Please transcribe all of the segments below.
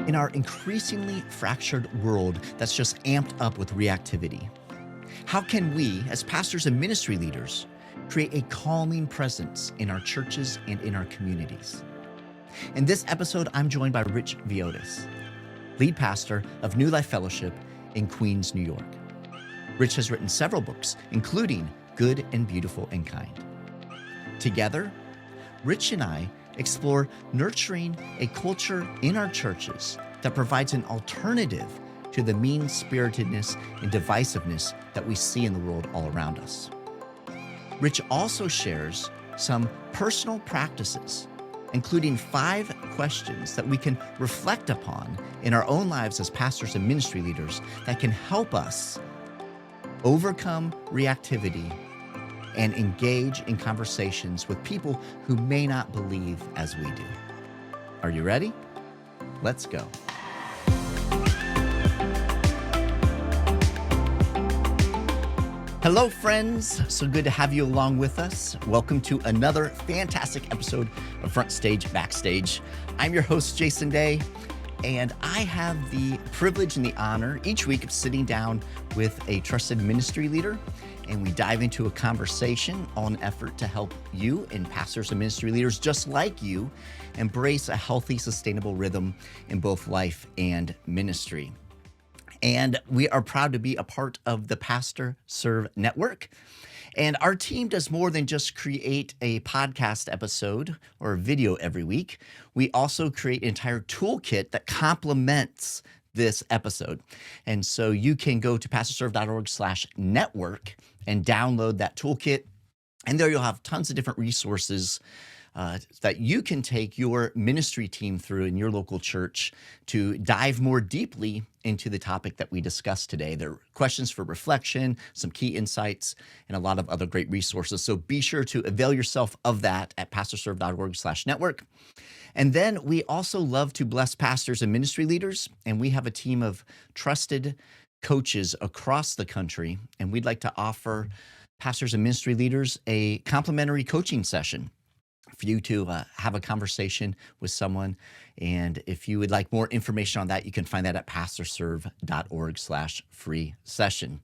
In our increasingly fractured world that's just amped up with reactivity, how can we, as pastors and ministry leaders, create a calming presence in our churches and in our communities? In this episode, I'm joined by Rich Villodas, lead pastor of New Life Fellowship in Queens, New York. Rich has written several books, including Good and Beautiful and Kind. Together, Rich and I explore nurturing a culture in our churches that provides an alternative to the mean-spiritedness and divisiveness that we see in the world all around us. Rich also shares some personal practices, including 5 questions that we can reflect upon in our own lives as pastors and ministry leaders that can help us overcome reactivity and engage in conversations with people who may not believe as we do. Are you ready? Let's go. Hello, friends. So good to have you along with us. Welcome to another fantastic episode of FrontStage BackStage. I'm your host, Jason Daye, and I have the privilege and the honor each week of sitting down with a trusted ministry leader, and we dive into a conversation on an effort to help you and pastors and ministry leaders just like you embrace a healthy, sustainable rhythm in both life and ministry. And we are proud to be a part of the Pastor Serve Network. And our team does more than just create a podcast episode or a video every week. We also create an entire toolkit that complements this episode. And so you can go to pastorserve.org/network and download that toolkit. And there you'll have tons of different resources that you can take your ministry team through in your local church to dive more deeply into the topic that we discussed today. There are questions for reflection, some key insights, and a lot of other great resources. So be sure to avail yourself of that at pastorserve.org/network. And then we also love to bless pastors and ministry leaders, and we have a team of trusted coaches across the country, and we'd like to offer pastors and ministry leaders a complimentary coaching session for you to have a conversation with someone. And if you would like more information on that, you can find that at pastorserve.org/free session.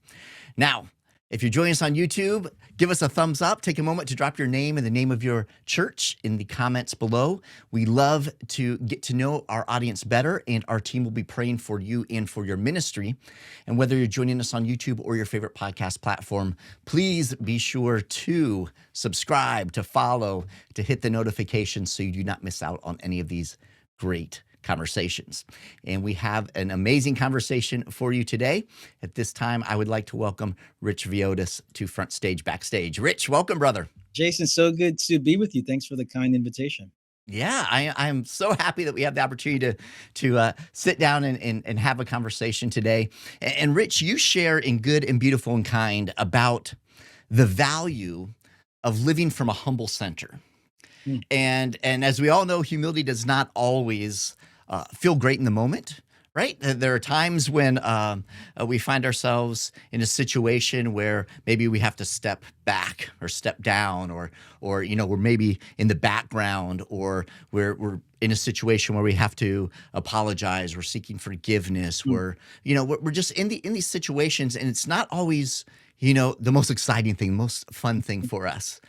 Now, if you're joining us on YouTube, give us a thumbs up. Take a moment to drop your name and the name of your church in the comments below. We love to get to know our audience better, and our team will be praying for you and for your ministry. And whether you're joining us on YouTube or your favorite podcast platform, please be sure to subscribe, to follow, to hit the notifications so you do not miss out on any of these great conversations. And we have an amazing conversation for you today. At this time, I would like to welcome Rich Villodas to FrontStage BackStage. Rich, welcome, brother. Jason, so good to be with you. Thanks for the kind invitation. Yeah, I'm so happy that we have the opportunity to sit down and have a conversation today. And Rich, you share in Good and Beautiful and Kind about the value of living from a humble center. And as we all know, humility does not always feel great in the moment, right? There are times when we find ourselves in a situation where maybe we have to step back or step down, or we're maybe in the background, or we're in a situation where we have to apologize. We're seeking forgiveness. We're just in these situations, and it's not always the most exciting thing, most fun thing for us.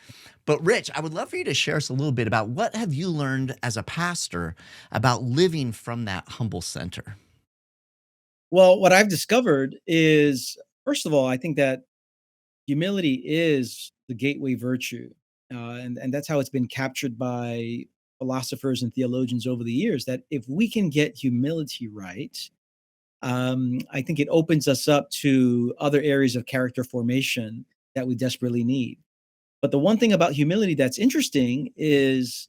But Rich, I would love for you to share us a little bit about what have you learned as a pastor about living from that humble center? Well, what I've discovered is, first of all, I think that humility is the gateway virtue. And that's how it's been captured by philosophers and theologians over the years, that if we can get humility right, I think it opens us up to other areas of character formation that we desperately need. But the one thing about humility that's interesting is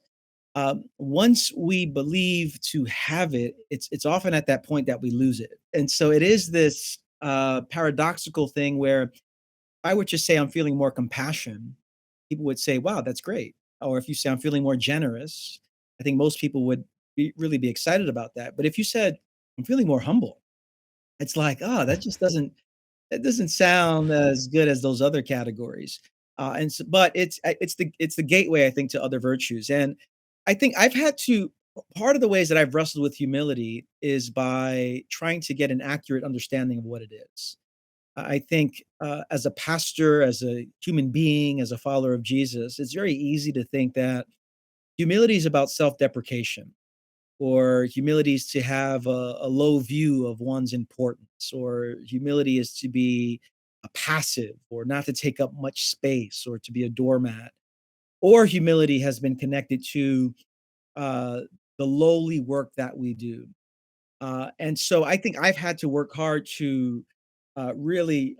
once we believe to have it, it's often at that point that we lose it. And so it is this paradoxical thing where if I were to say I'm feeling more compassion, people would say, wow, that's great. Or if you say I'm feeling more generous, I think most people would really be excited about that. But if you said I'm feeling more humble, it's like, oh, that doesn't sound as good as those other categories. But it's the gateway, I think, to other virtues. And I think I've had to part of the ways that I've wrestled with humility is by trying to get an accurate understanding of what it is. I think, as a pastor, as a human being, as a follower of Jesus, it's very easy to think that humility is about self-deprecation, or humility is to have a low view of one's importance, or humility is to be a passive, or not to take up much space, or to be a doormat, or humility has been connected to uh, the lowly work that we do. And so I think I've had to work hard to really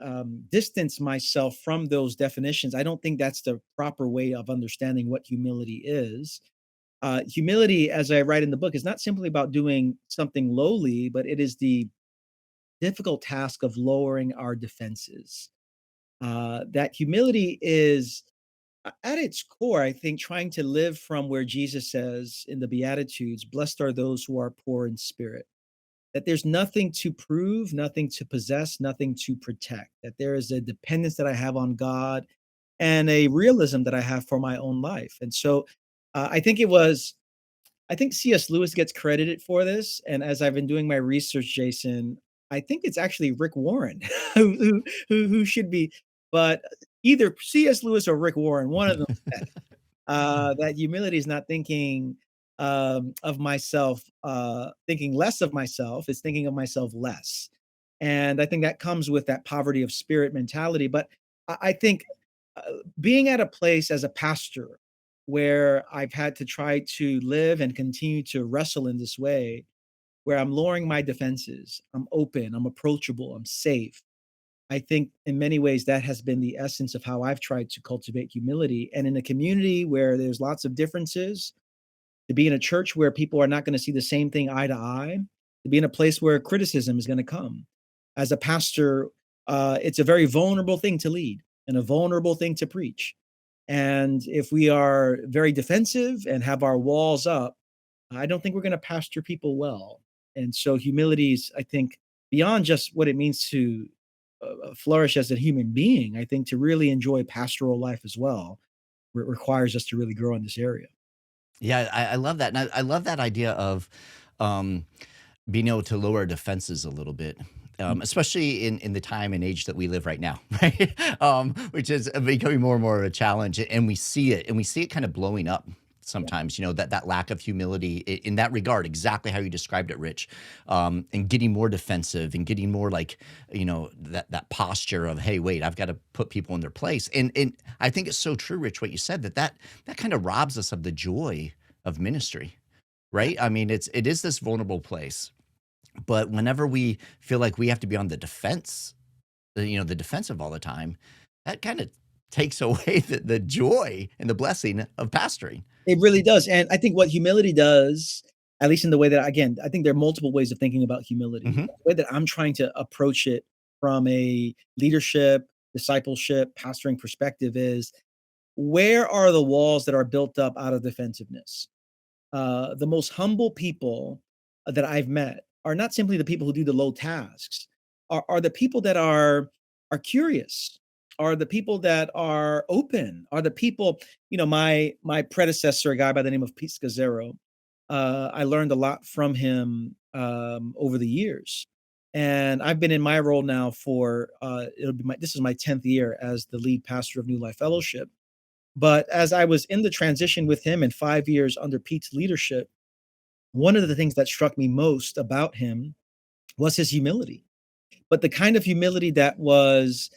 distance myself from those definitions. I don't think that's the proper way of understanding what humility is. Humility, as I write in the book, is not simply about doing something lowly, but it is the difficult task of lowering our defenses. That humility is, at its core, I think, trying to live from where Jesus says in the Beatitudes, blessed are those who are poor in spirit, that there's nothing to prove, nothing to possess, nothing to protect, that there is a dependence that I have on God and a realism that I have for my own life. And so I think I think C.S. Lewis gets credited for this. And as I've been doing my research, Jason, I think it's actually Rick Warren who should be, but either C.S. Lewis or Rick Warren, one of them said that humility is not thinking of myself, thinking less of myself, it's thinking of myself less. And I think that comes with that poverty of spirit mentality. But I think uh, being at a place as a pastor where I've had to try to live and continue to wrestle in this way, where I'm lowering my defenses, I'm open, I'm approachable, I'm safe. I think in many ways that has been the essence of how I've tried to cultivate humility. And in a community where there's lots of differences, to be in a church where people are not going to see the same thing eye to eye, to be in a place where criticism is going to come. As a pastor, it's a very vulnerable thing to lead and a vulnerable thing to preach. And if we are very defensive and have our walls up, I don't think we're going to pastor people well. And so humility is, I think, beyond just what it means to flourish as a human being. I think to really enjoy pastoral life as well requires us to really grow in this area. Yeah, I love that. And I love that idea of um, being able to lower our defenses a little bit. Especially in the time and age that we live right now, right? Which is becoming more and more of a challenge, and we see it kind of blowing up sometimes. You know that lack of humility in that regard, exactly how you described it, Rich, and getting more defensive and getting more like that posture of, hey, wait, I've got to put people in their place, and I think it's so true, Rich, what you said, that kind of robs us of the joy of ministry, right? I mean, it is this vulnerable place, but whenever we feel like we have to be on the defense, the defensive all the time, that kind of takes away the joy and the blessing of pastoring. It really does, and I think what humility does, at least in the way that again, I think there are multiple ways of thinking about humility. Mhm. The way that I'm trying to approach it from a leadership, discipleship, pastoring perspective is, where are the walls that are built up out of defensiveness? The most humble people that I've met are not simply the people who do the low tasks, are the people that are curious, are the people that are open, are the people, my predecessor, a guy by the name of Pete Scazzaro, I learned a lot from him over the years. And I've been in my role now for this is my 10th year as the lead pastor of New Life Fellowship. But as I was in the transition with him and 5 years under Pete's leadership, one of the things that struck me most about him was his humility, but the kind of humility that was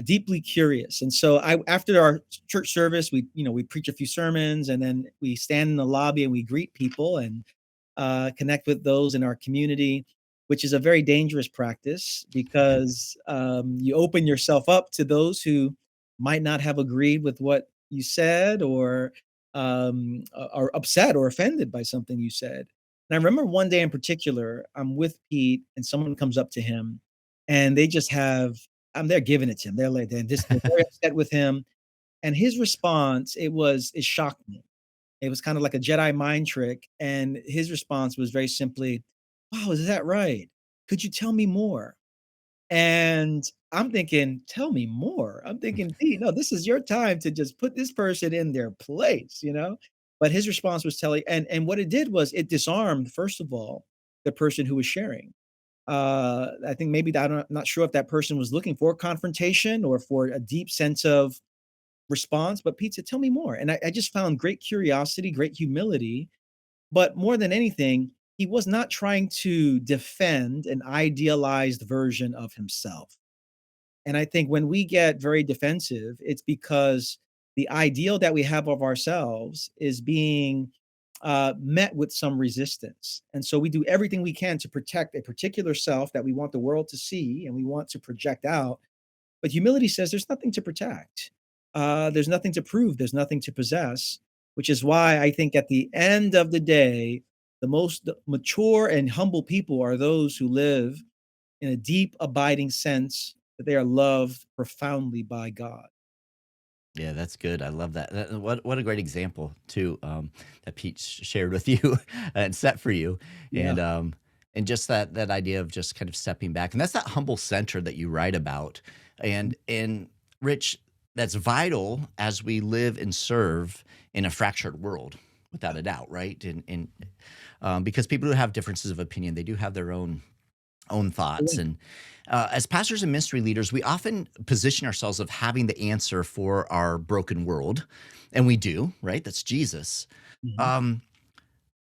deeply curious. And so after our church service, we preach a few sermons and then we stand in the lobby and we greet people and connect with those in our community, which is a very dangerous practice because you open yourself up to those who might not have agreed with what you said, or are upset or offended by something you said. And I remember one day in particular, I'm with Pete and someone comes up to him and they just have, they're giving it to him. They're very upset with him. And his response, it shocked me. It was kind of like a Jedi mind trick, and his response was very simply, "Wow, is that right? Could you tell me more?" And I'm thinking, "Tell me more." I'm thinking, "Pete, no, this is your time to just put this person in their place," you know? But his response was telling, and what it did was it disarmed, first of all, the person who was sharing. I think maybe that, I'm not sure if that person was looking for confrontation or for a deep sense of response, but Pete said, "Tell me more." And I just found great curiosity, great humility, but more than anything, he was not trying to defend an idealized version of himself. And I think when we get very defensive, it's because the ideal that we have of ourselves is being met with some resistance. And so we do everything we can to protect a particular self that we want the world to see and we want to project out. But humility says there's nothing to protect, there's nothing to prove, there's nothing to possess, which is why I think at the end of the day, the most mature and humble people are those who live in a deep, abiding sense that they are loved profoundly by God. Yeah, that's good. I love that. What a great example too, that Pete shared with you and set for you, Yeah. and and just that idea of just kind of stepping back, and that's that humble center that you write about, and Rich, that's vital as we live and serve in a fractured world, without a doubt, right? And because people who have differences of opinion, they do have their own thoughts. Mhm. And as pastors and ministry leaders, we often position ourselves of having the answer for our broken world, and we do, right? That's Jesus. Mhm. Um,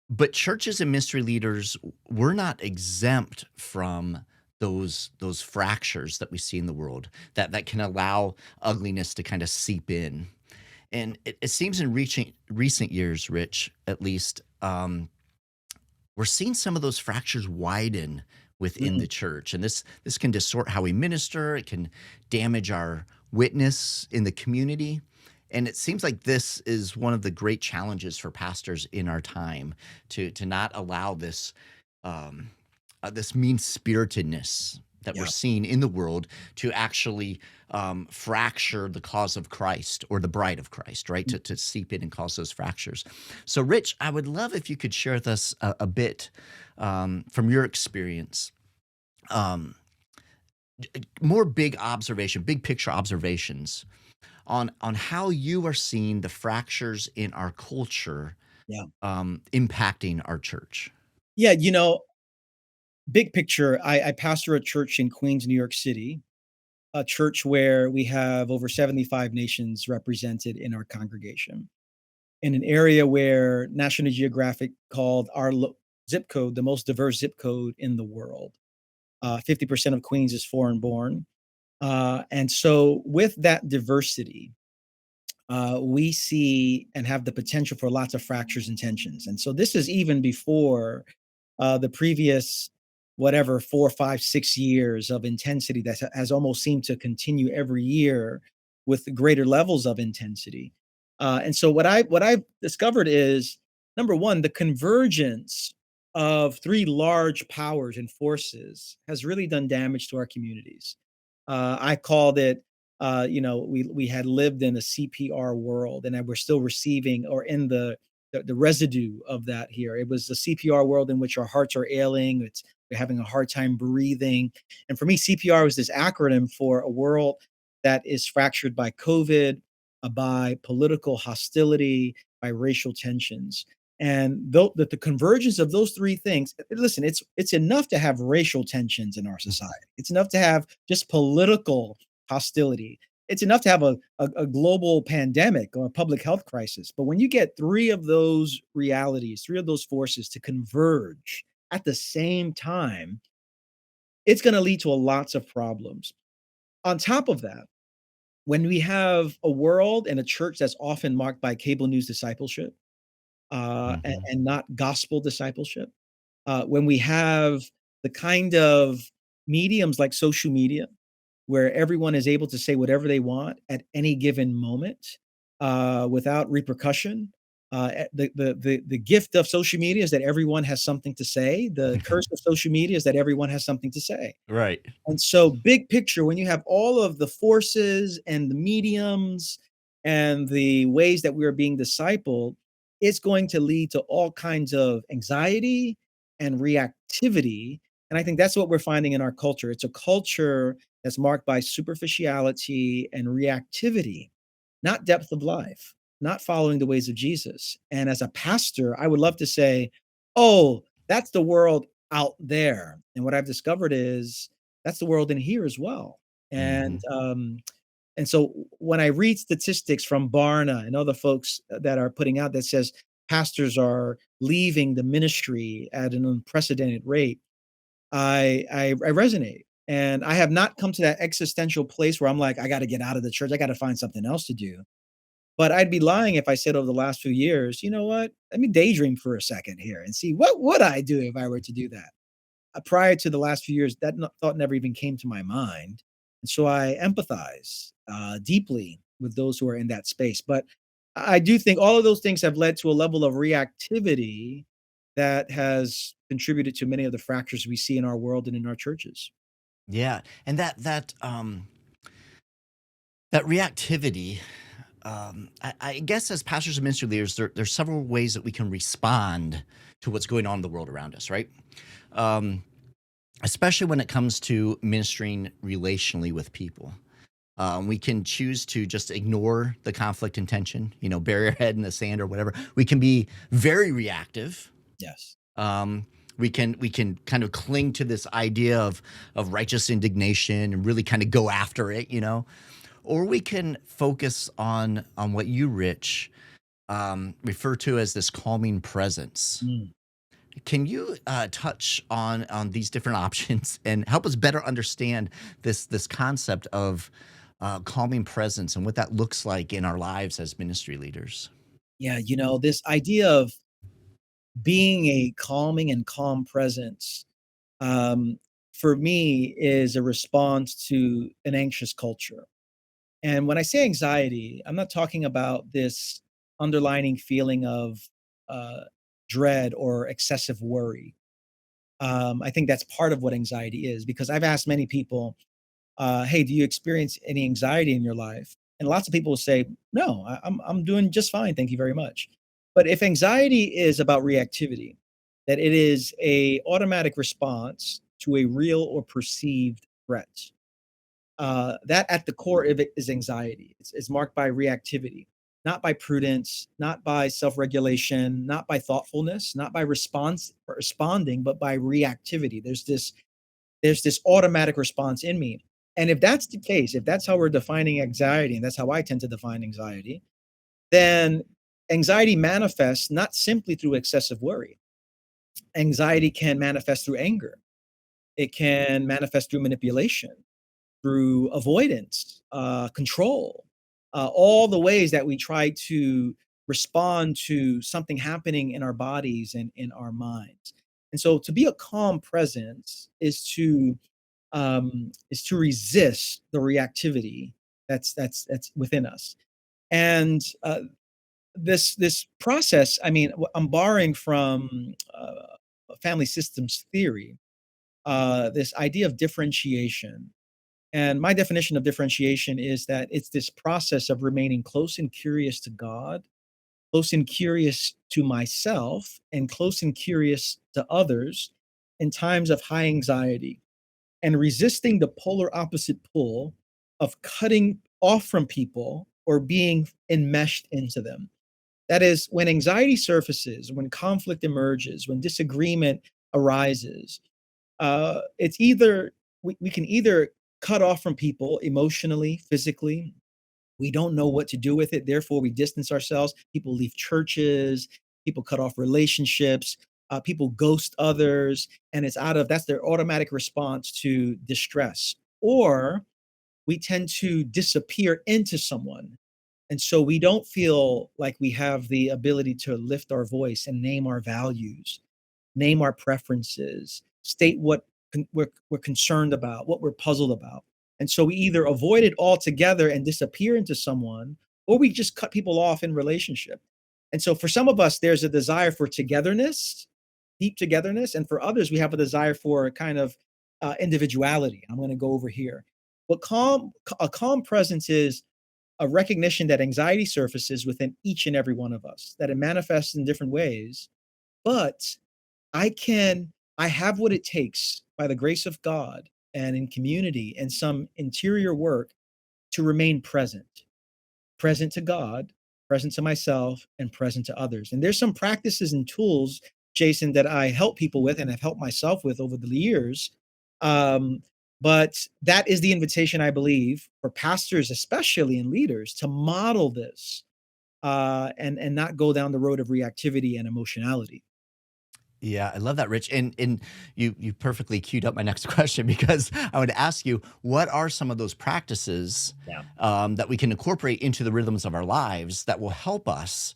but churches and ministry leaders, we're not exempt from those fractures that we see in the world that can allow ugliness to kind of seep in. And it seems in recent years, Rich, at least, we're seeing some of those fractures widen within Mm. the church, and this can distort how we minister. It can damage our witness in the community, and it seems like this is one of the great challenges for pastors in our time, to not allow um, this mean spiritedness that we're Yeah. seeing in the world to actually fracture the cause of Christ or the bride of Christ, right? To seep in and cause those fractures. So, Rich, I would love if you could share with us a bit from your experience, um, more big picture observations on how you are seeing the fractures in our culture Yeah. impacting our church. Yeah, big picture, I pastor a church in Queens, New York City, a church where we have over 75 nations represented in our congregation, in an area where National Geographic called our zip code the most diverse zip code in the world. 50% of Queens is foreign born. And so, with that diversity, we see and have the potential for lots of fractures and tensions. And so, this is even before the previous, whatever, 4, 5, 6 years of intensity that has almost seemed to continue every year with greater levels of intensity. And so, what I've discovered is, number one, the convergence of three large powers and forces has really done damage to our communities. I called it, we had lived in a CPR world, and that we're still receiving or in the residue of that here. It was the CPR world in which our hearts are ailing. We're having a hard time breathing. And for me, CPR was this acronym for a world that is fractured by COVID, by political hostility, by racial tensions. And though that the convergence of those three things, listen, it's enough to have racial tensions in our society. It's enough to have just political hostility. It's enough to have a global pandemic or a public health crisis. But when you get three of those realities, three of those forces to converge at the same time, it's going to lead to lots of problems. On top of that, when we have a world and a church that's often marked by cable news discipleship, Mhm. and not gospel discipleship, when we have the kind of mediums like social media where everyone is able to say whatever they want at any given moment, without repercussion. The gift of social media is that everyone has something to say. The curse of social media is that everyone has something to say. Right. And so, big picture, when you have all of the forces and the mediums and the ways that we are being discipled, it's going to lead to all kinds of anxiety and reactivity. And I think that's what we're finding in our culture. It's a culture that's marked by superficiality and reactivity, not depth of life. not following the ways of Jesus. And as a pastor, I would love to say, oh, that's the world out there. And what I've discovered is that's the world in here as well. Hmm. And so when I read statistics from Barna and other folks that are putting out that says pastors are leaving the ministry at an unprecedented rate, I resonate. And I have not come to that existential place where I'm like, I got to get out of the church. I got to find something else to do. But I'd be lying if I said over the last few years, you know what? Let me daydream for a second here and see what would I do if I were to do that. Prior to the last few years, that thought never even came to my mind, and so I empathize deeply with those who are in that space. But I do think all of those things have led to a level of reactivity that has contributed to many of the fractures we see in our world and in our churches. Yeah, and that reactivity. I guess as pastors and ministry leaders, there's several ways that we can respond to what's going on in the world around us, right? Um, Especially when it comes to ministering relationally with people. We can choose to just ignore the conflict and tension, bury our head in the sand or whatever. We can be very reactive. Yes. Um, we can kind of cling to this idea of righteous indignation and really kind of go after it. Or we can focus on what you, Rich, refer to as this calming presence. Mm. Can you touch on these different options and help us better understand this concept of calming presence and what that looks like in our lives as ministry leaders? Yeah, this idea of being a calming and calm presence, um, for me, is a response to an anxious culture. And when I say anxiety, I'm not talking about this underlining feeling of uh, dread or excessive worry. I think that's part of what anxiety is because I've asked many people, "Hey, do you experience any anxiety in your life?" And lots of people will say, "No, I'm doing just fine, thank you very much." But if anxiety is about reactivity, that it is a automatic response to a real or perceived threat, that at the core of it is anxiety. It's marked by reactivity, not by prudence, not by self-regulation, not by thoughtfulness, not by responding, but by reactivity. There's this automatic response in me. And if that's the case, if that's how we're defining anxiety, and that's how I tend to define anxiety, then anxiety manifests not simply through excessive worry. Anxiety can manifest through anger. It can manifest through manipulation, through avoidance, control, all the ways that we try to respond to something happening in our bodies and in our minds. And so to be a calm presence is to resist the reactivity that's within us. And this process, I mean, I'm borrowing from family systems theory, this idea of differentiation. And my definition of differentiation is that it's this process of remaining close and curious to God, close and curious to myself, and close and curious to others in times of high anxiety, and resisting the polar opposite pull of cutting off from people or being enmeshed into them. That is, when anxiety surfaces, when conflict emerges, when disagreement arises, it's either we can either cut off from people emotionally, physically. We don't know what to do with it. Therefore, we distance ourselves. People leave churches, people cut off relationships, people ghost others. And that's their automatic response to distress. Or we tend to disappear into someone. And so we don't feel like we have the ability to lift our voice and name our values, name our preferences, state what we're concerned about, what we're puzzled about. And so we either avoid it altogether and disappear into someone, or we just cut people off in relationship. And so for some of us, there's a desire for togetherness, deep togetherness. And for others, we have a desire for a kind of individuality. I'm going to go over here. But a calm presence is a recognition that anxiety surfaces within each and every one of us, that it manifests in different ways, but I have what it takes by the grace of God and in community and some interior work to remain present, present to God, present to myself, and present to others. And there's some practices and tools, Jason, that I help people with and have helped myself with over the years. Um, but that is the invitation, I believe, for pastors, especially and leaders, to model this and not go down the road of reactivity and emotionality. Yeah, I love that, Rich. And you perfectly queued up my next question because I would ask you, what are some of those practices Yeah. that we can incorporate into the rhythms of our lives that will help us,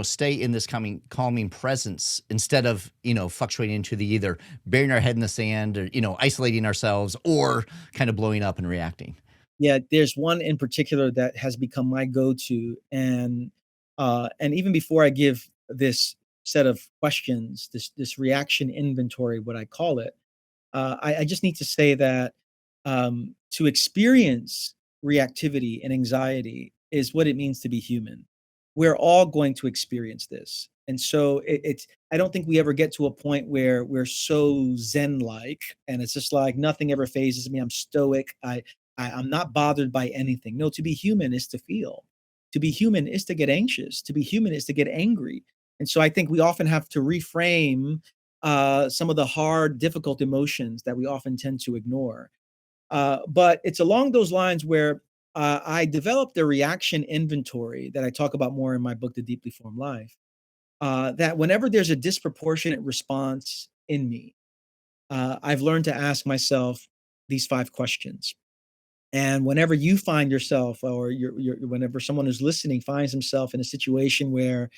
stay in this calming presence instead of fluctuating into the either burying our head in the sand or isolating ourselves or kind of blowing up and reacting. Yeah, there's one in particular that has become my go-to, and even before I give this set of questions, this reaction inventory, what I call it, I just need to say that to experience reactivity and anxiety is what it means to be human. We're all going to experience this. And so it's, I don't think we ever get to a point where we're so Zen like, and it's just like nothing ever phases me. I'm stoic. I'm not bothered by anything. No, to be human is to feel. To be human is to get anxious. To be human is to get angry. And so I think we often have to reframe some of the hard, difficult emotions that we often tend to ignore. But it's along those lines where I developed a reaction inventory that I talk about more in my book, The Deeply Formed Life. That whenever there's a disproportionate response in me, I've learned to ask myself these 5 questions. And whenever you find yourself, or whenever someone who's listening finds himself in a situation where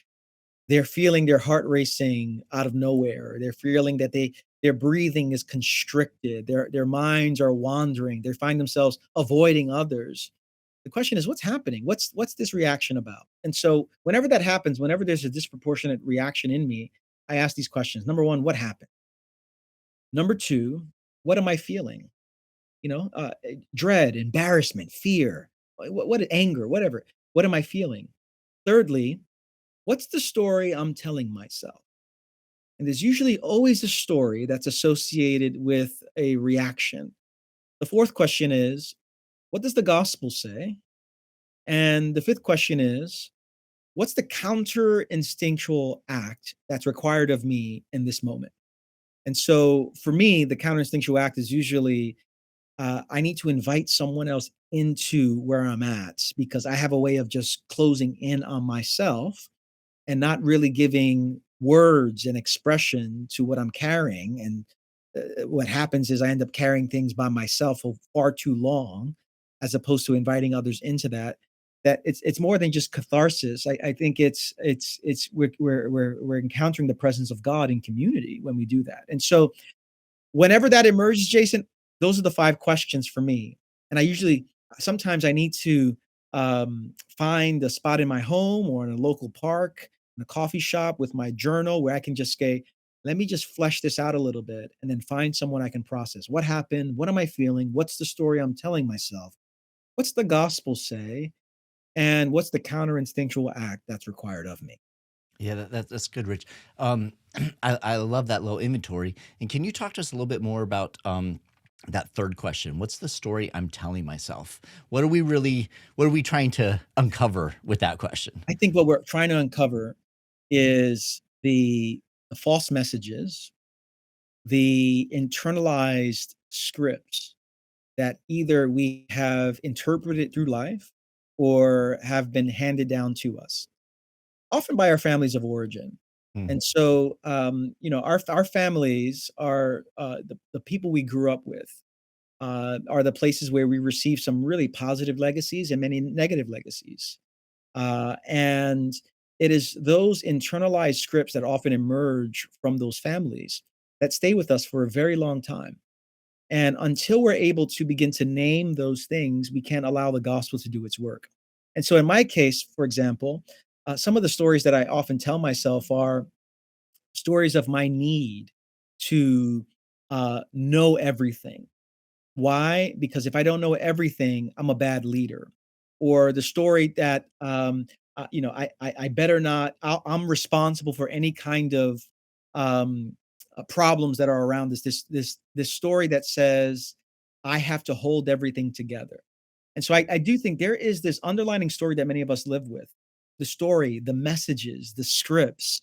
they're feeling their heart racing out of nowhere. They're feeling that their breathing is constricted. Their minds are wandering. They find themselves avoiding others. The question is, what's happening? What's this reaction about? And so, whenever that happens, whenever there's a disproportionate reaction in me, I ask these questions. Number one, what happened? Number two, what am I feeling? Dread, embarrassment, fear, what anger, whatever. What am I feeling? Thirdly, what's the story I'm telling myself? And there's usually always a story that's associated with a reaction. The fourth question is, what does the gospel say? And the fifth question is, what's the counter instinctual act that's required of me in this moment? And so for me, the counter instinctual act is usually I need to invite someone else into where I'm at because I have a way of just closing in on myself and not really giving words and expression to what I'm carrying. And what happens is I end up carrying things by myself for far too long, as opposed to inviting others into that. That it's more than just catharsis. I think it's we're encountering the presence of God in community when we do that. And so whenever that emerges, Jason, those are the 5 questions for me. And I usually sometimes I need to, find a spot in my home or in a local park, in a coffee shop with my journal where I can just say, "Let me just flesh this out a little bit," and then find someone I can process. What happened? What am I feeling? What's the story I'm telling myself? What's the gospel say? And what's the counter instinctual act that's required of me? Yeah, that's good, Rich. Um, I love that little inventory. And can you talk to us a little bit more about that third question? What's the story I'm telling myself? What are we trying to uncover with that question? I think what we're trying to uncover is the false messages, the internalized scripts that either we have interpreted through life or have been handed down to us, often by our families of origin. Mm, And so, our families are the people we grew up with, are the places where we receive some really positive legacies and many negative legacies. And it is those internalized scripts that often emerge from those families that stay with us for a very long time. And until we're able to begin to name those things, we can't allow the gospel to do its work. And so, in my case, for example, some of the stories that I often tell myself are stories of my need to know everything. Why? Because if I don't know everything, I'm a bad leader. Or the story that I better not. I'm responsible for any kind of problems that are around this. This story that says I have to hold everything together. And so I do think there is this underlining story that many of us live with. the story, the messages, the scripts,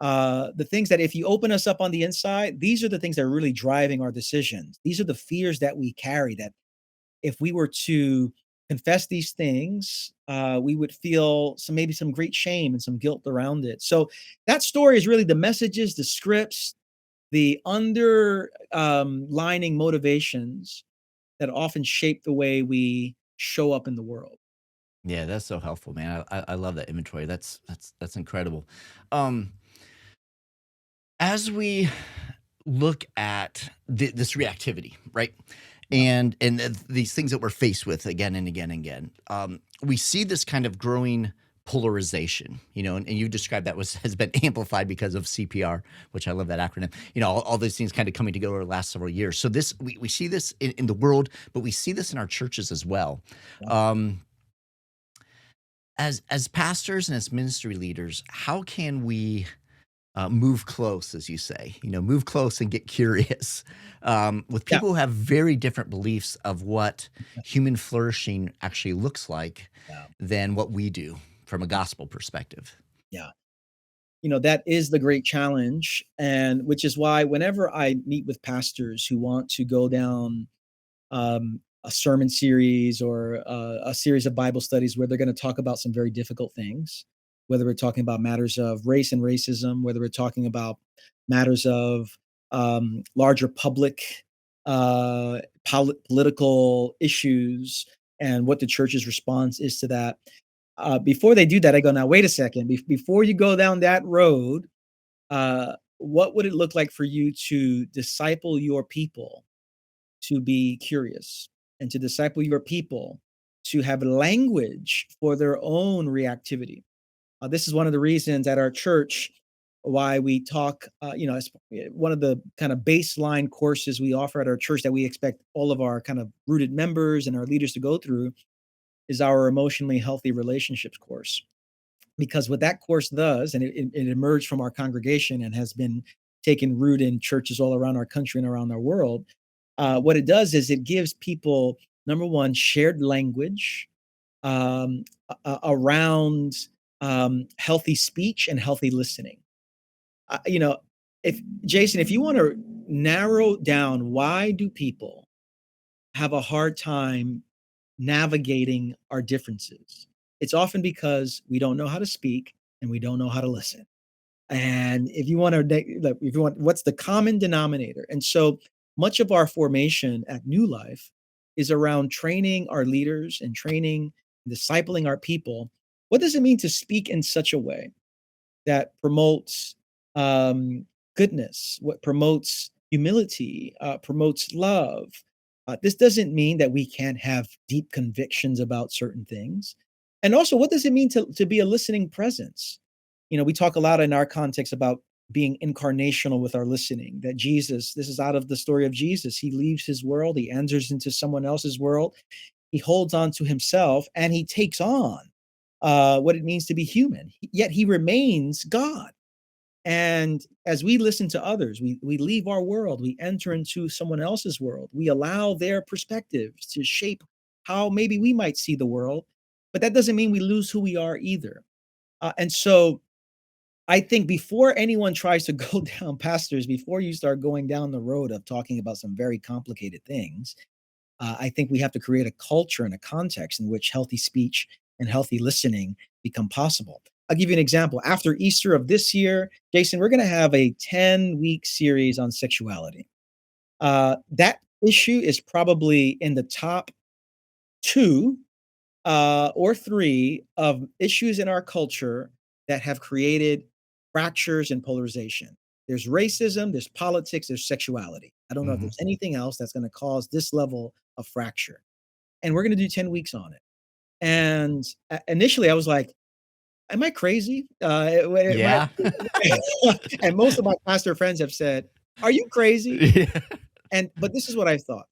the things that if you open us up on the inside, these are the things that are really driving our decisions. These are the fears that we carry that if we were to confess these things, we would feel maybe some great shame and some guilt around it. So that story is really the messages, the scripts, the lining motivations that often shape the way we show up in the world. Yeah, that's so helpful, man. I love that inventory. That's incredible. Um, as we look at this reactivity, right? Yeah. These things that we're faced with again and again and again, we see this kind of growing polarization, and you described that has been amplified because of CPR, which I love that acronym. All these things kind of coming together over the last several years. So we see this in the world, but we see this in our churches as well. Yeah. Um, as pastors and as ministry leaders, how can we move close, as you say, move close and get curious with Yeah. people who have very different beliefs of what human flourishing actually looks like Yeah. than what we do from a gospel perspective. Yeah. That is the great challenge. And which is why whenever I meet with pastors who want to go down a sermon series or a series of Bible studies where they're going to talk about some very difficult things, whether we're talking about matters of race and racism, whether we're talking about matters of larger public political issues and what the church's response is to that. Before they do that, I go, now, wait a second. Before you go down that road, what would it look like for you to disciple your people to be curious and to disciple your people to have language for their own reactivity? This is one of the reasons at our church why we talk, it's one of the kind of baseline courses we offer at our church that we expect all of our kind of rooted members and our leaders to go through is our emotionally healthy relationships course. Because what that course does, and it emerged from our congregation and has been taken root in churches all around our country and around our world, what it does is it gives people, number one, shared language around healthy speech and healthy listening. Uh, you know, if Jason, if you want to narrow down why do people have a hard time navigating our differences, it's often because we don't know how to speak and we don't know how to listen. And if you want to, if you want, what's the common denominator? And so much of our formation at New Life is around training our leaders and training, discipling our people. What does it mean to speak in such a way that promotes goodness, what promotes humility, promotes love? This doesn't mean that we can't have deep convictions about certain things. And also, what does it mean to be a listening presence? We talk a lot in our context about being incarnational with our listening, that Jesus, this is out of the story of Jesus. He leaves his world, he enters into someone else's world, he holds on to himself, and he takes on what it means to be human, yet he remains God. And as we listen to others, we leave our world, we enter into someone else's world, we allow their perspectives to shape how maybe we might see the world, but that doesn't mean we lose who we are either. And so I think before anyone tries to go down, pastors, before you start going down the road of talking about some very complicated things, I think we have to create a culture and a context in which healthy speech and healthy listening become possible. I'll give you an example. After Easter of this year, Jason, we're going to have a 10-week series on sexuality. That issue is probably in the top two or three of issues in our culture that have created fractures and polarization. There's racism, there's politics, there's sexuality. I don't know if Mhm. there's anything else that's going to cause this level of fracture. And we're going to do 10 weeks on it. And initially, I was like, am I crazy? Yeah. And most of my pastor friends have said, are you crazy? Yeah. But this is what I thought.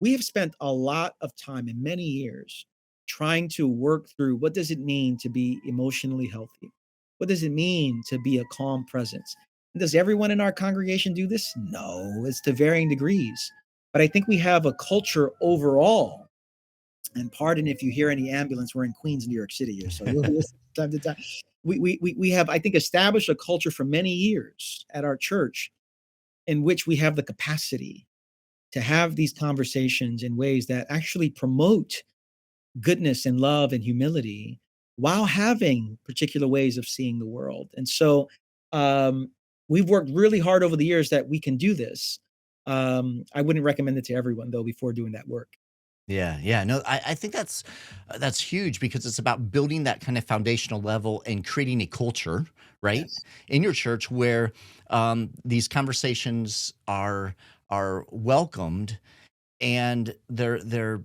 We have spent a lot of time in many years trying to work through what does it mean to be emotionally healthy? What does it mean to be a calm presence? Does everyone in our congregation do this? No, it's to varying degrees. But I think we have a culture overall, and pardon if you hear any ambulance, we're in Queens, New York City here. So time to time. We have, I think, established a culture for many years at our church in which we have the capacity to have these conversations in ways that actually promote goodness and love and humility while having particular ways of seeing the world. And so um, we've worked really hard over the years that we can do this. I wouldn't recommend it to everyone though before doing that work. Yeah, yeah. No, I think that's huge because it's about building that kind of foundational level and creating a culture, right, Yes. in your church where these conversations are welcomed and they're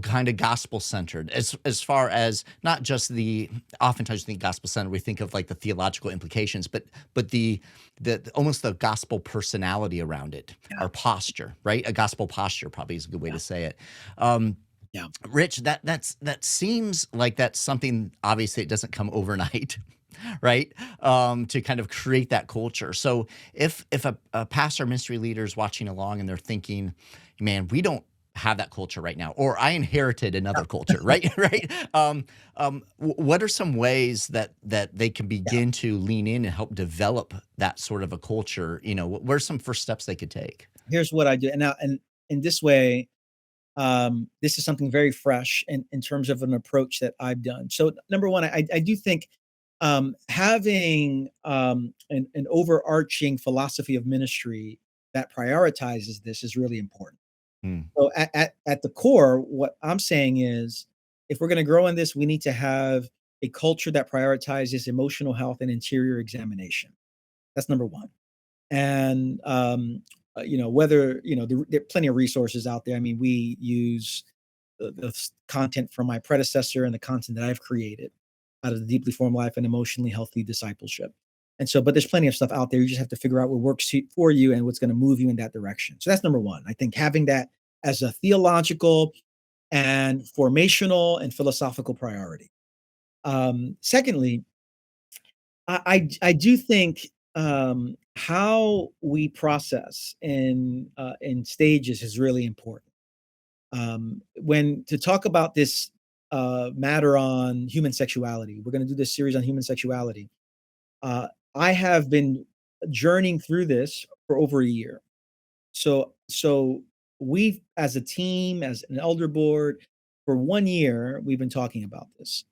kind of gospel centered as far as not just the oftentimes we think gospel centered we think of like the theological implications but the almost the gospel personality around it, Yeah. our posture, right? A gospel posture probably is a good way Yeah. to say it. um Yeah. Rich, that seems like that's something obviously it doesn't come overnight, right? To kind of create that culture. So if a pastor ministry leader is watching along and they're thinking, man, we don't have that culture right now, or I inherited another culture, right? Right. What are some ways that they can Yeah. begin to lean in and help develop that sort of a culture? What are some first steps they could take? Here's what I do. And now, and in this way, this is something very fresh in terms of an approach that I've done. So number one, I do think having an overarching philosophy of ministry that prioritizes this is really important. Mm, So at the core, what I'm saying is, if we're going to grow in this, we need to have a culture that prioritizes emotional health and interior examination. That's number one. And whether there are plenty of resources out there. I mean, we use the content from my predecessor and the content that I've created out of the deeply formed life and emotionally healthy discipleship. And so, but there's plenty of stuff out there. You just have to figure out what works for you and what's going to move you in that direction. So that's number one. I think having that as a theological and formational and philosophical priority. Secondly, I do think how we process in stages is really important. When to talk about this matter on human sexuality, we're going to do this series on human sexuality. Uh, I have been journeying through this for over a year. So we, as a team, as an elder board, for 1 year, we've been talking about this.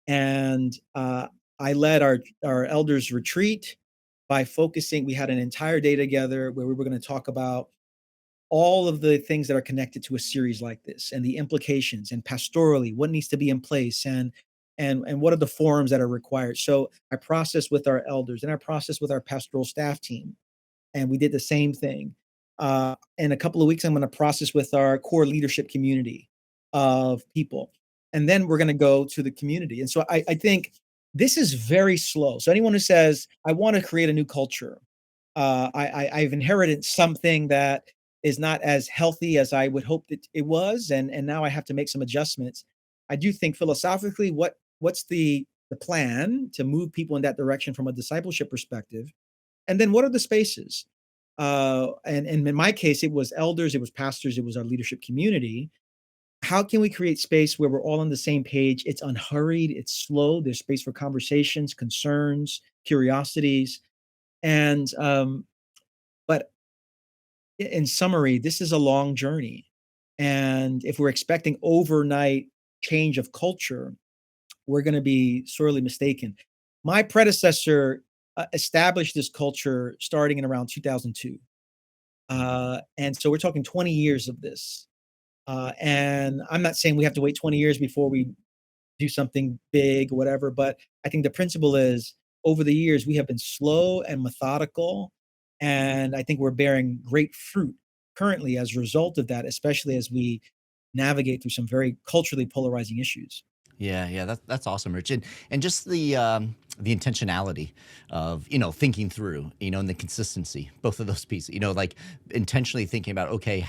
And I led our elders retreat by focusing. We had an entire day together where we were going to talk about all of the things that are connected to a series like this and the implications and pastorally what needs to be in place and what are the forums that are required. So I processed with our elders and I processed with our pastoral staff team, and we did the same thing. In a couple of weeks, I'm going to process with our core leadership community of people, and then we're going to go to the community. And so I think this is very slow. So anyone who says I want to create a new culture, I've inherited something that is not as healthy as I would hope that it was, and now I have to make some adjustments. I do think philosophically, what's the plan to move people in that direction from a discipleship perspective, and then what are the spaces? And in my case, it was elders, it was pastors, it was our leadership community. How can we create space where we're all on the same page? It's unhurried, it's slow. There's space for conversations, concerns, curiosities, and but in summary, this is a long journey. And if we're expecting overnight change of culture, we're going to be sorely mistaken. My predecessor established this culture starting in around 2002. And so we're talking 20 years of this. And I'm not saying we have to wait 20 years before we do something big or whatever, but I think the principle is over the years, we have been slow and methodical. And I think we're bearing great fruit currently as a result of that, especially as we navigate through some very culturally polarizing issues. yeah, yeah, that's awesome, Rich, and just the intentionality of thinking through, and the consistency, both of those pieces, like intentionally thinking about, okay, um,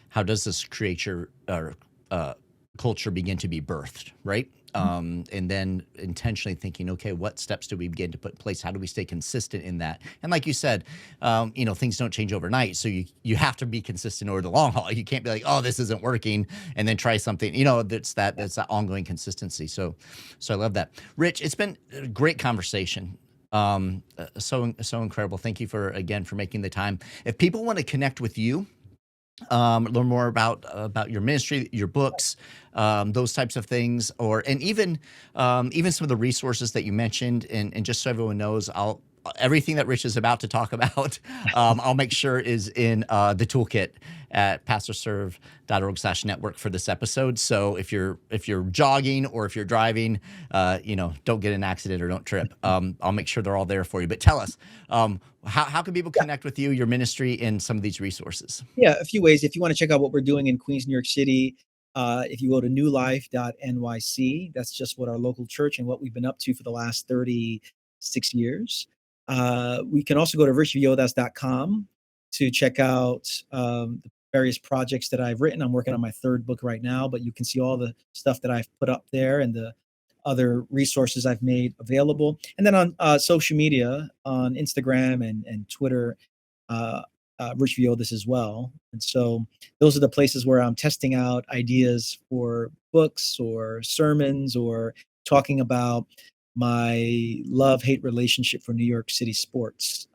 how does this create your or culture begin to be birthed, right? and then intentionally thinking, okay, what steps do we begin to put in place? How do we stay consistent in that? And like you said, things don't change overnight. So you have to be consistent over the long haul. You can't be like, oh, this isn't working, and then try something. That's that ongoing consistency. So I love that. Rich, it's been a great conversation. So incredible. Thank you for making the time. If people want to connect with you, learn more about your ministry, your books, those types of things, and even some of the resources that you mentioned, and just so everyone knows, everything that Rich is about to talk about, I'll make sure is in the toolkit at pastorserve.org/network for this episode. So if you're jogging or if you're driving, don't get in an accident or don't trip. I'll make sure they're all there for you. But tell us, how can people connect with you, your ministry, and some of these resources? Yeah, a few ways. If you want to check out what we're doing in Queens, New York City, if you go to newlife.nyc, that's just what our local church and what we've been up to for the last 36 years. We can also go to richvillodas.com to check out the various projects that I've written. I'm working on my third book right now, but you can see all the stuff that I've put up there and the other resources I've made available. And then on social media, on Instagram and Twitter, Rich Villodas as well. And so those are the places where I'm testing out ideas for books or sermons or talking about my love-hate relationship for New York City sports.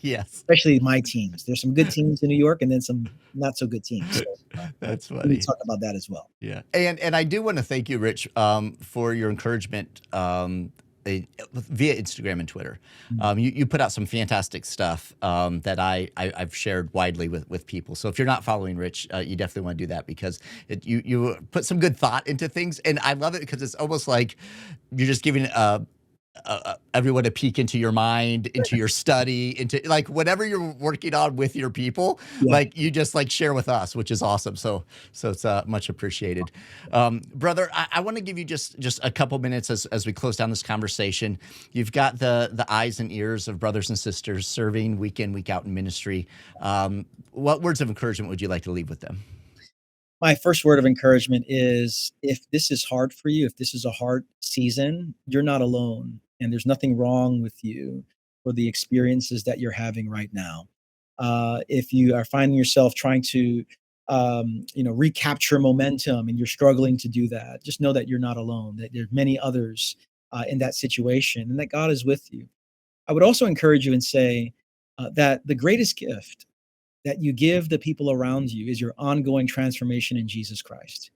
Yes. Especially my teams. There's some good teams in New York and then some not so good teams. So, That's funny. We can talk about that as well. Yeah. And I do want to thank you, Rich, for your encouragement via Instagram and Twitter. You put out some fantastic stuff that I've shared widely with people. So if you're not following Rich, you definitely want to do that, because you put some good thought into things. And I love it because it's almost like you're just giving everyone a peek into your mind, into your study, into like whatever you're working on with your people, like you just like share with us, which is awesome. So it's much appreciated. Brother, I want to give you just a couple minutes as we close down this conversation. You've got the eyes and ears of brothers and sisters serving week in, week out in ministry. What words of encouragement would you like to leave with them? My first word of encouragement is, if this is hard for you, if this is a hard season, you're not alone, and there's nothing wrong with you for the experiences that you're having right now. If you are finding yourself trying to, recapture momentum and you're struggling to do that, just know that you're not alone, that there's many others in that situation, and that God is with you. I would also encourage you and say that the greatest gift that you give the people around you is your ongoing transformation in Jesus Christ.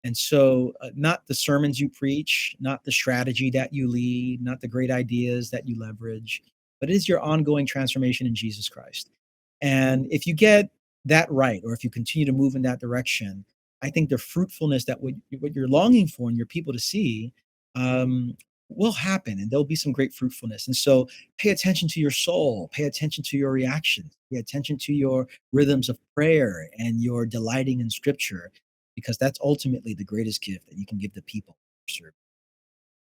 And so, not the sermons you preach, not the strategy that you lead, not the great ideas that you leverage, but it is your ongoing transformation in Jesus Christ. And if you get that right, or if you continue to move in that direction, I think the fruitfulness that what you're longing for and your people to see will happen, and there'll be some great fruitfulness. And so pay attention to your soul, pay attention to your reactions, pay attention to your rhythms of prayer and your delighting in scripture, because that's ultimately the greatest gift that you can give the people you serve.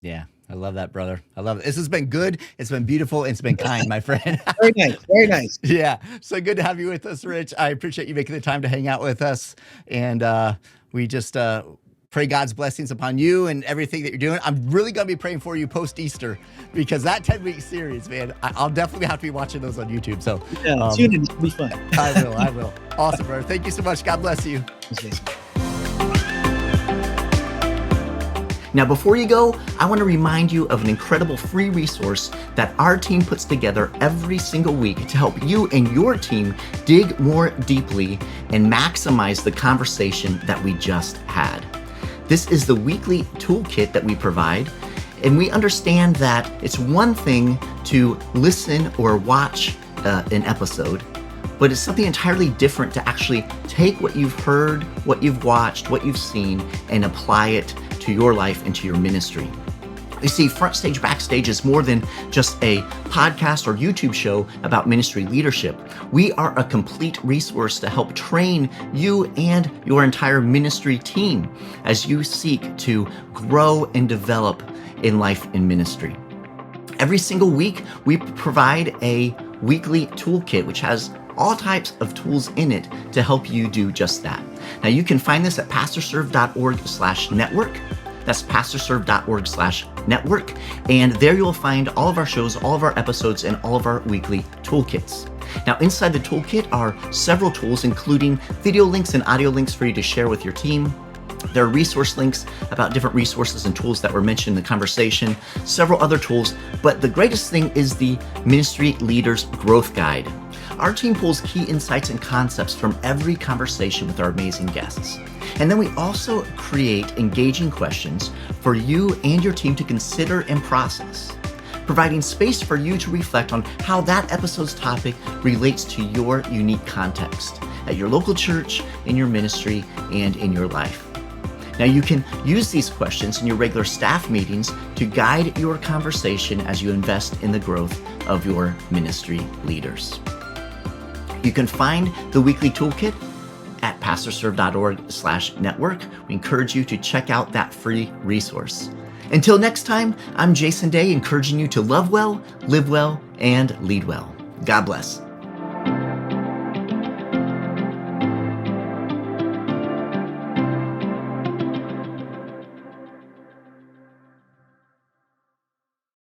Yeah, I love that, brother. I love it. This has been good. It's been beautiful. And it's been kind, my friend. Very nice. Very nice. Yeah. So good to have you with us, Rich. I appreciate you making the time to hang out with us. And we just pray God's blessings upon you and everything that you're doing. I'm really going to be praying for you post-Easter, because that 10-week series, man, I'll definitely have to be watching those on YouTube. So tune in. It'll be fun. I will. Awesome, brother. Thank you so much. God bless you. Now, before you go, I want to remind you of an incredible free resource that our team puts together every single week to help you and your team dig more deeply and maximize the conversation that we just had. This is the weekly toolkit that we provide, and we understand that it's one thing to listen or watch an episode, but it's something entirely different to actually take what you've heard, what you've watched, what you've seen, and apply it to your life and to your ministry. You see, FrontStage BackStage is more than just a podcast or YouTube show about ministry leadership. We are a complete resource to help train you and your entire ministry team as you seek to grow and develop in life and ministry. Every single week, we provide a weekly toolkit, which has all types of tools in it to help you do just that. Now, you can find this at pastorserve.org/network. That's pastorserve.org/network. And there you'll find all of our shows, all of our episodes, and all of our weekly toolkits. Now, inside the toolkit are several tools, including video links and audio links for you to share with your team. There are resource links about different resources and tools that were mentioned in the conversation, several other tools, but the greatest thing is the Ministry Leaders Growth Guide. Our team pulls key insights and concepts from every conversation with our amazing guests. And then we also create engaging questions for you and your team to consider and process, providing space for you to reflect on how that episode's topic relates to your unique context at your local church, in your ministry, and in your life. Now, you can use these questions in your regular staff meetings to guide your conversation as you invest in the growth of your ministry leaders. You can find the weekly toolkit at pastorserve.org/network. We encourage you to check out that free resource. Until next time, I'm Jason Daye, encouraging you to love well, live well, and lead well. God bless.